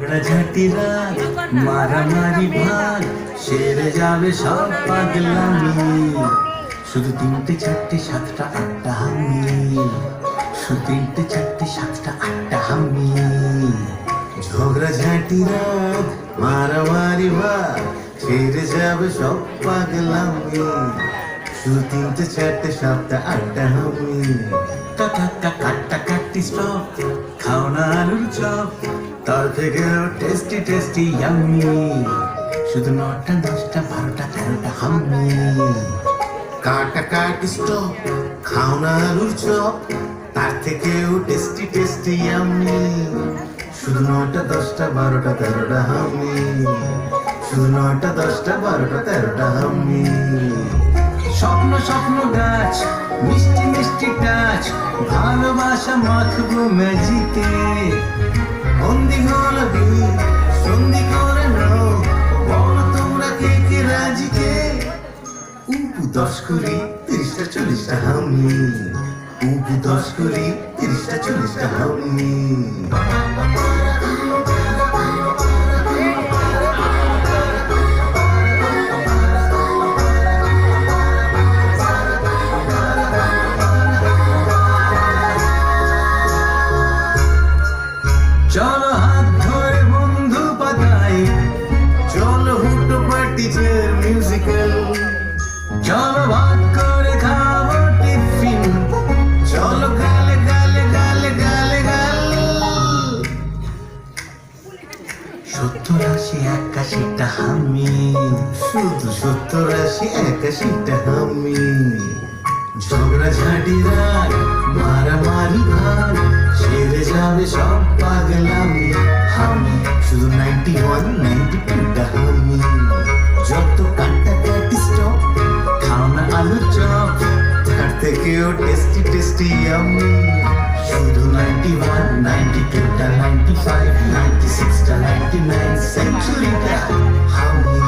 ঝগড়াঝাটি রাগ মারামারি ভাগ সেরে যাবে সব পাগলামি শুধু তিনটে চারটে সাতটা আটটা হামি শুধু তিনটে চারটে সাতটা আটটা হামি ঝগড়াঝাটি রাগ মারামারি ভাগ সেরে যাবে সব পাগলামি শুধু তিনটে চারটে সাতটা আটটা হামি কাটা কাটি স্টপ খাও না আলুর চপ তার থেকেও টেস্টি টেস্টি ইয়াম্মি শুধু 9টা 10টা 12টা 13টা হাম্মি কাটা কাটি স্টপ খাও না আলুর চপ তার থেকেও টেস্টি টেস্টি ইয়াম্মি শুধু 9টা 10টা 12টা 13টা হাম্মি শুধু 9টা 10টা 12টা 13টা হাম্মি স্বপ্ন স্বপ্ন গাছ মিষ্টি মিষ্টি টাচ ভালোবাসা মাখবো ম্যাজিকে বন্দি গোলাপি সন্ধি করে নাও বলো তোমরা কে কে রাজিকে উপু 10 কুড়ি 30টা 40টা হামি উপু 10 কুড়ি 30টা 40টা হামি চলো হাত ধরে বন্ধু পাতাই চলো হুটো পার্টিজের মিউজিক্যাল চলো ভাগ করে খাবো টিফিন চলো গালে গালে গালে গালে গাল 70-80 81টা হামি শুধু 70-80 81টা হামি ঝগড়াঝাটি রাগ মারামারি ভাগ সেরে যাবে সব পাগলামি হামি শুধু 91 92টা হামি যত কাটা কাটি স্টপ খাও না আলুর চপ তার থেকেও টেস্টি টেস্টি ইয়াম্মি শুধু 91 92টা 95 96টা 99 সেঞ্চুরিটা হামি